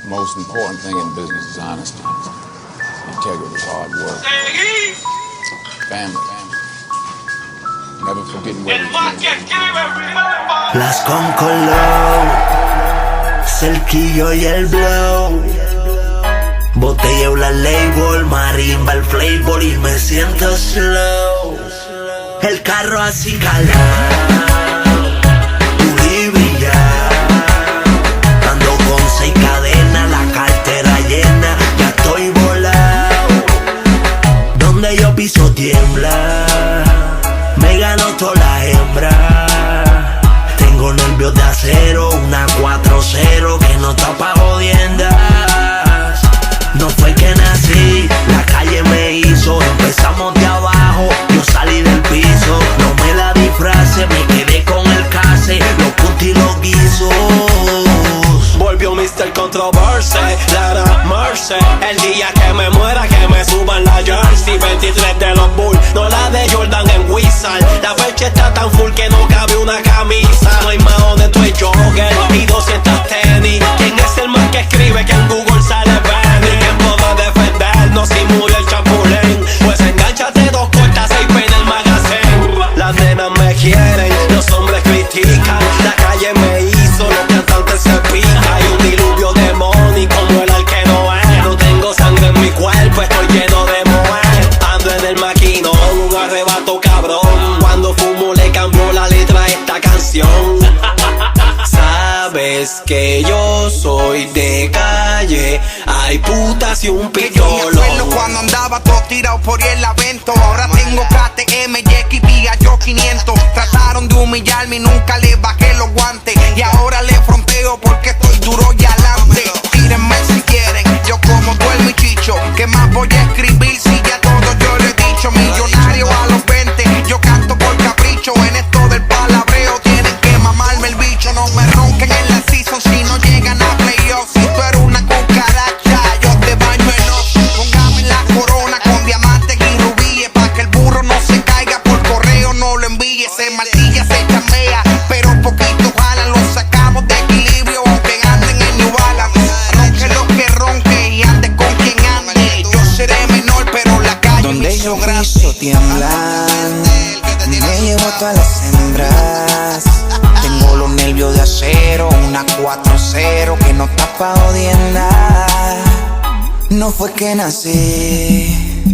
most important thing in business is honesty, integrity, hard work, family. Never forgetting where we came. Las Concoló, Cerquillo y el Blow, Botella la label, marimba el flavor y me siento slow. El carro así calado, ando con 6 cadenas, la cartera llena, ya estoy volado. Donde yo piso tiembla, me ganó toda la hembra. Tengo nervios de acero, una 4-0 que no está pa' jodiendas. No fue que nací, la calle me hizo. Empezamos de abajo, yo salí del piso. No me la disfrace, me quedé con el case, los putis y los guisos. Volvió Mr. Controversy, Lara Mercy. El día que me muera, que me suban la jersey. 23 de los Bulls, no la de Jordan en Wizard. La percha está tan full que no cabe una camisa. No hay más donde tú es jogger y 200 tenis. ¿Quién es el más que escribe que en Google sale Benny? ¿Quién puede defendernos si murió el chapulín? Pues engánchate 2 cortas, 6 penas el magazine. Las nenas me quieren, los hombres critican. La calle me hizo, los cantantes se pican. Hay un diluvio de money como el arquero es. No tengo sangre en mi cuerpo, estoy lleno de moe. Ando en el maquinón, un arrebato cabrón. Cuando fumo le cambio la letra a esta canción. Sabes que yo soy de calle, hay putas y un picholo. Cuando andaba todo tirado por el avento. Ahora tengo KTM, Jackie Villa, yo 500. Trataron de humillarme y nunca le bajé los guantes. Y ahora le fronteo porque estoy duro y adelante. Tírenme si quieren, yo como duermo y chicho. ¿Qué más voy a escribir si ya todo yo le he dicho? Millonario a los 20, yo canto por capricho. En esto del palabreo tienen que mamarme el bicho. No me ronquen en la season si no llegan a playoffs. Si tú eres una cucaracha, yo te baño en oso. Póngame la corona con diamantes y rubíes, pa' que el burro no se caiga por correo, no lo envíe. Se martilla, se chambea, pero poquito jalan. Lo sacamos de equilibrio aunque anden en New Balance. Ronque lo que ronque y ande con quien ande. Yo seré menor pero la calle donde me hizo yo grande. piso tiemblan, me llevo todas las hembras. Tengo los nervios de acero, una 4-0 que no está pa' jodienda. No fue que nací,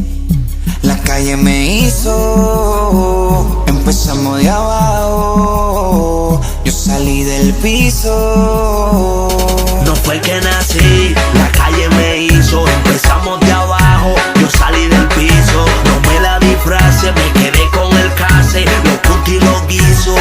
la calle me hizo. Empezamos de abajo, yo salí del piso. No fue que nací, la calle me hizo. Empezamos de abajo, yo salí del piso. No me la disfrace, me quedé con el case, los putis y los guisos.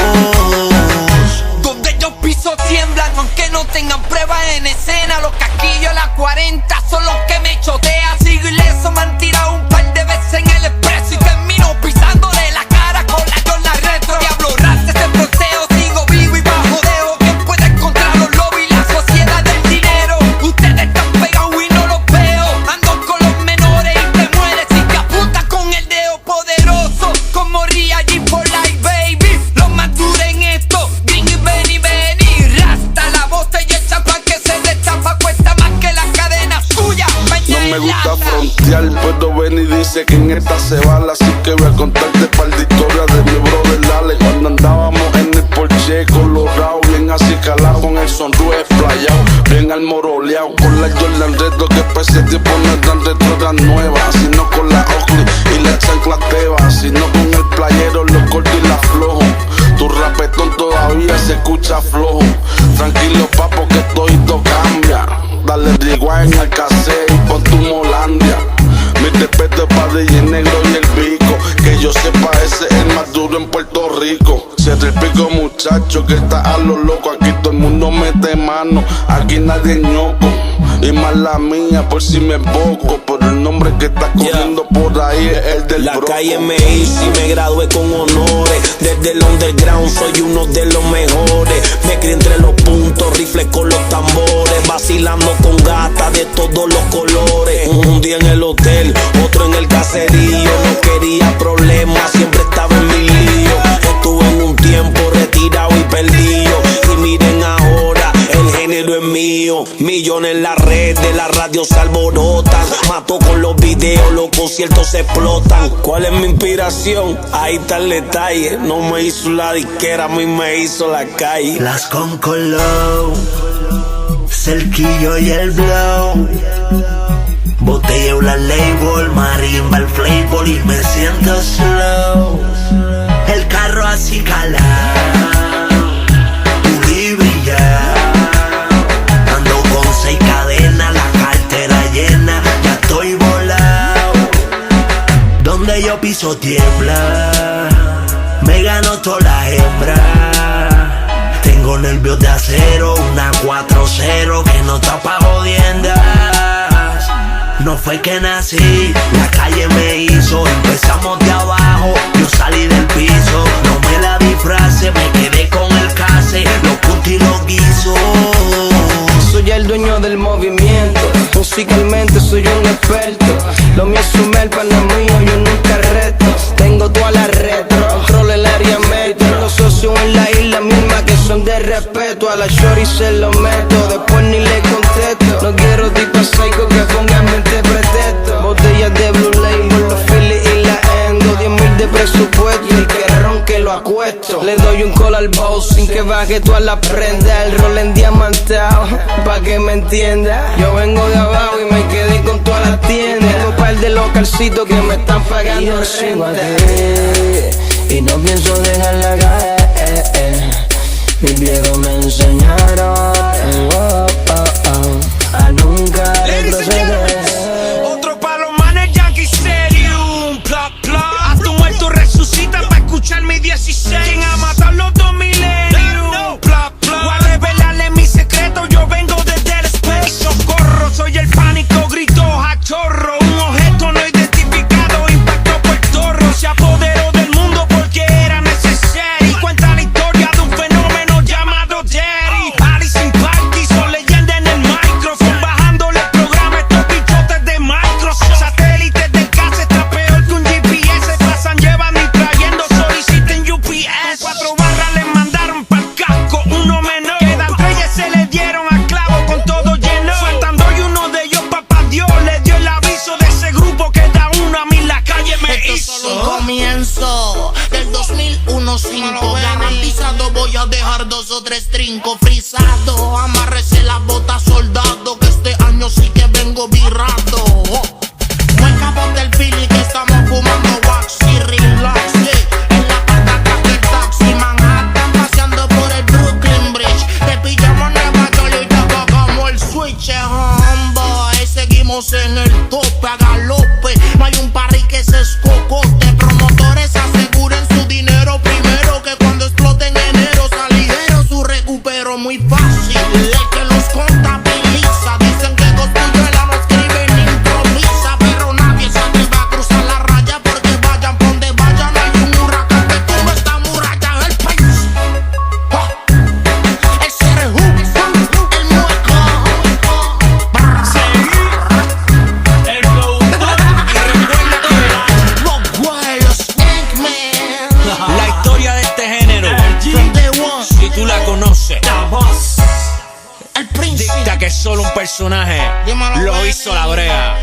Donde yo piso tiemblan, aunque no tengan pruebas en escena. Los casquillos, las 40 son los que me chotean. Sigo ileso, me han tirado un par de veces en el expreso y termino pisándole la cara con la Jordan retro. Diablo ras, ese fronteo, sigo vivo y bajo dejo. ¿Quién puede encontrar los lobbies y la sociedad del dinero? Ustedes están pegados y no los veo. Ando con los menores y te mueres si te apuntas con el dedo poderoso. Como Ria G for life, baby. Los más duros en esto, Gringy, Benny, Benny. Rasta la botella y chapa que se destapa. Cuesta más que las cadenas suyas. No me gusta frontear, pero ven y dice que en esta se vale. Así que voy a contarte par de historias de mi brother Dale. Cuando andábamos en el Porsche colorado, bien así calado, con el sunroof esplayado, bien almoroleado, con la Jordan retro que para ese tiempo no eran retro, eran nuevas, sino con la Oakley y la chancla teba, sino con el playero, los cortos y la flojo. Tu rapetón todavía se escucha flojo. Tranquilo papo que todo cambia. Dale rewind al cassette y pon tu Molandia. Mi respeto es para DJ Negro y el Pico. Que yo sepa ese es el más duro en Puerto Rico. Cierra el pico muchacho que está a lo loco. Aquí todo el mundo mete mano, aquí nadie es ñoco. Y más la mía por si me boco. Pero el nombre que está corriendo por ahí es el del La broco. calle me hizo y me gradué con honores. Desde el underground soy uno de los mejores. Me crié entre los puntos, rifles con los tambores. Vacilando con gatas de todos los colores. Un día en el hotel, otro en el caserío. No quería problemas, siempre estaba en mi lío. Estuve en un tiempo retirado y perdido. Y miren ahora, el género es mío. Millones en la red, de la radio se alborotan. Mato con los videos, los conciertos se explotan. ¿Cuál es mi inspiración? Ahí está el detalle. No me hizo la disquera, a mí me hizo la calle. Las con color, Cerquillo y el blow. Botella la label, marimba el flavor y me siento slow. El carro así calado y brilla. Ando con 6 cadenas, la cartera llena, ya estoy volado. Donde yo piso tiembla, me gano todas las hembras. Tengo nervios de acero, una 4-0 que no está pa' jodiendas. No fue que nací, la calle me hizo. Empezamos de abajo, yo salí del piso. No me la disfrace, me quedé con el case, los putos y los guisos. Soy el dueño del movimiento, musicalmente soy un experto. Lo mío es sumar, pana mío, yo nunca reto. Tengo toda la retro, controlo el área metro. Tengo socios en la isla misma que son de respeto. A la shorty se lo meto, después ni le contesto. No quiero tipas psycho que pongan mente pretexto. Botellas de Blue Label, los Philly y la Endo. 10.000 de presupuesto y que ronque lo acuesto. Le doy un call al boss sin que baje toda la prenda. El rol en diamantado, pa' que me entienda. Yo vengo de abajo y me quedé con todas las tiendas. Tengo un par de localcitos que me están pagando renta. Y no pienso dejarla caer. Mis viejos me enseñaron a nunca retroceder. Otro pa' los manes Yankee Stadium. Plop, plop. A tu muerto resucita pa' escuchar mi 16. ¿Quién ha matado los 2 milenios? Plop, plop. Voy a revelarle mi secreto, yo vengo desde el space. Socorro, soy el pánico, grito jachorro. Un objeto no identificado impactó por torro. Se apoderó del mundo porque era necesario. Cuenta la historia de un fenómeno llamado Jerry. Alice in Party, son leyenda en el micrófono. Bajándole el programa estos bichotes de Microsoft. Satélites de casa está peor que un GPS. Pasan llevando y trayendo, soliciten UPS. 4 barras les mandaron pa'l casco, uno menor. Quedan 3 y se le dieron a clavo con todo lleno. Faltando y uno de ellos papá Dios le dio el aviso de ese grupo que da uno a mí la calle me Esto hizo. es solo un comienzo del 2001-5. Garantizado voy a dejar 2 o 3 trincos frisados. Amárrese las botas soldado que este año sí que vengo virando. Buen capote el Philly que estamos fumando wax y relax. En la parte atrás del taxi Manhattan paseando por el Brooklyn Bridge. Te pillamos Nueva York y te apagamos el switch. Homeboy, seguimos en el tope a galope. No hay un parry que se escocote. Promotores aseguren su dinero primero, que cuando explote en enero salidero su recupero muy fácil. El que los contabiliza dicen que Cosculluela no escribe ni improvisa, pero nadie se atreve a cruzar la raya porque vayan por donde vayan hay un huracán que tumba esta muralla en el país. El CRU, el mueco. El productor y recuerda que Los guayos, Eggman. la historia de este género, From day one, si tú la conoces, el príncipe. dicta que solo un personaje Dímelo, lo baby. hizo la brea.